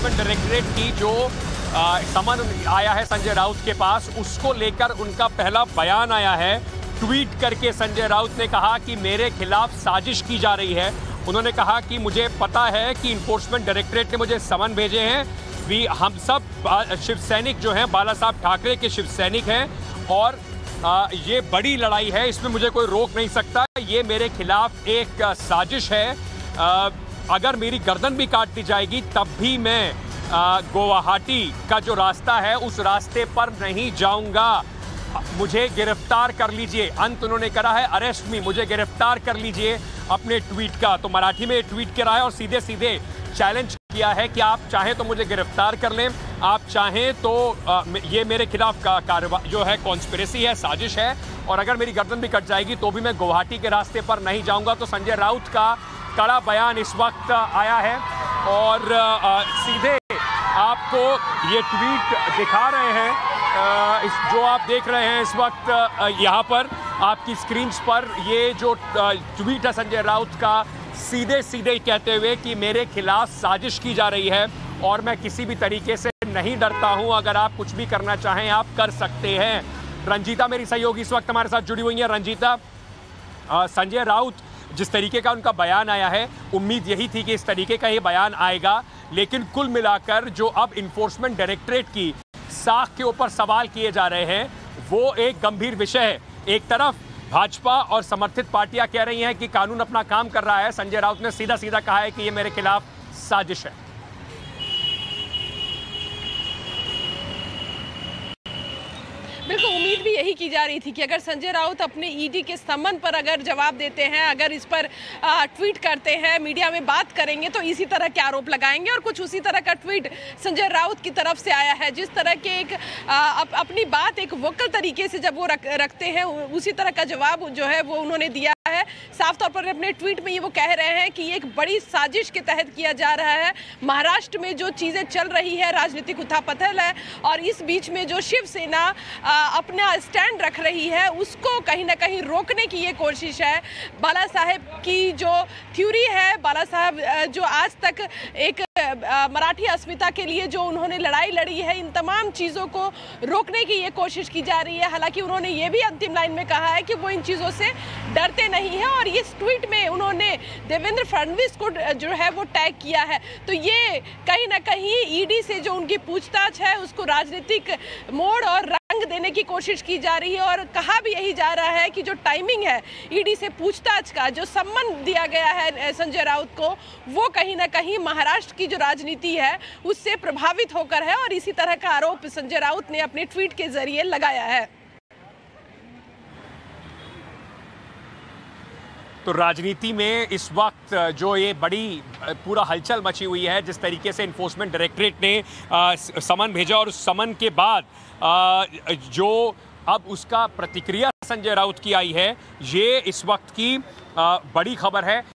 Enforcement directorate की जो समन आया है संजय राउत के पास, उसको लेकर उनका पहला बयान आया है। ट्वीट करके संजय राउत ने कहा कि मेरे खिलाफ साजिश की जा रही है। उन्होंने कहा कि मुझे पता है कि इन्फोर्समेंट डायरेक्टरेट ने मुझे समन भेजे हैं। हम सब शिव सैनिक जो हैं, बाला साहब ठाकरे के शिव सैनिक हैं, और ये बड़ी लड़ाई है, इसमें मुझे कोई रोक नहीं सकता। ये मेरे खिलाफ एक साजिश है। अगर मेरी गर्दन भी काट दी जाएगी तब भी मैं गुवाहाटी का जो रास्ता है उस रास्ते पर नहीं जाऊंगा। मुझे गिरफ्तार कर लीजिए। अंत उन्होंने करा है अरेस्ट मी, मुझे गिरफ्तार कर लीजिए अपने ट्वीट का। तो मराठी में ट्वीट करा है और सीधे सीधे चैलेंज किया है कि आप चाहें तो मुझे गिरफ्तार कर लें, आप चाहें तो ये मेरे खिलाफ कार्रवाई जो है कॉन्स्पिरेसी है, साजिश है, और अगर मेरी गर्दन भी कट जाएगी तो भी मैं गुवाहाटी के रास्ते पर नहीं जाऊंगा। तो संजय राउत का कड़ा बयान इस वक्त आया है और सीधे आपको ये ट्वीट दिखा रहे हैं। जो आप देख रहे हैं इस वक्त यहाँ पर आपकी स्क्रीन पर, ये जो ट्वीट है संजय राउत का, सीधे सीधे कहते हुए कि मेरे खिलाफ साजिश की जा रही है और मैं किसी भी तरीके से नहीं डरता हूं। अगर आप कुछ भी करना चाहें आप कर सकते हैं। रंजीता मेरी सहयोगी इस वक्त हमारे साथ जुड़ी हुई है। रंजीता, संजय राउत जिस तरीके का उनका बयान आया है, उम्मीद यही थी कि इस तरीके का ही बयान आएगा, लेकिन कुल मिलाकर जो अब इन्फोर्समेंट डायरेक्टरेट की साख के ऊपर सवाल किए जा रहे हैं वो एक गंभीर विषय है। एक तरफ भाजपा और समर्थित पार्टियां कह रही हैं कि कानून अपना काम कर रहा है। संजय राउत ने सीधा सीधा कहा है कि ये मेरे खिलाफ साजिश है। बिल्कुल, उम्मीद भी यही की जा रही थी कि अगर संजय राउत अपने ईडी के सम्मन पर अगर जवाब देते हैं, अगर इस पर ट्वीट करते हैं, मीडिया में बात करेंगे, तो इसी तरह के आरोप लगाएंगे। और कुछ उसी तरह का ट्वीट संजय राउत की तरफ से आया है। जिस तरह के एक अपनी बात एक वोकल तरीके से जब वो रखते हैं, उसी तरह का जवाब जो है वो उन्होंने दिया है। साफ तौर पर अपने ट्वीट में ये वो कह रहे हैं कि एक बड़ी साजिश के तहत किया जा रहा है। महाराष्ट्र में जो चीज़ें चल रही है, राजनीतिक उथापथल है, और इस बीच में जो शिवसेना अपना स्टैंड रख रही है उसको कहीं ना कहीं रोकने की ये कोशिश है। बाला साहेब की जो थ्योरी है, बाला साहब जो आज तक एक मराठी अस्मिता के लिए जो उन्होंने लड़ाई लड़ी है, इन तमाम चीज़ों को रोकने की ये कोशिश की जा रही है। हालांकि उन्होंने ये भी अंतिम लाइन में कहा है कि वो इन चीज़ों से डरते नहीं है, और इस ट्वीट में उन्होंने देवेंद्र फडणवीस को जो है वो टैग किया है। तो ये कहीं ना कहीं ईडी से जो उनकी पूछताछ है उसको राजनीतिक मोड़ और रंग देने की कोशिश की जा रही है। और कहा भी यही जा रहा है कि जो टाइमिंग है ईडी से पूछताछ का, जो सम्मन दिया गया है संजय राउत को, वो कहीं ना कहीं महाराष्ट्र की जो राजनीति है उससे प्रभावित होकर है। और इसी तरह का आरोप संजय राउत ने अपने ट्वीट के जरिए लगाया है। तो राजनीति में इस वक्त जो ये बड़ी पूरा हलचल मची हुई है, जिस तरीके से इन्फोर्समेंट डायरेक्टरेट ने समन भेजा और उस समन के बाद जो अब उसका प्रतिक्रिया संजय राउत की आई है, ये इस वक्त की बड़ी खबर है।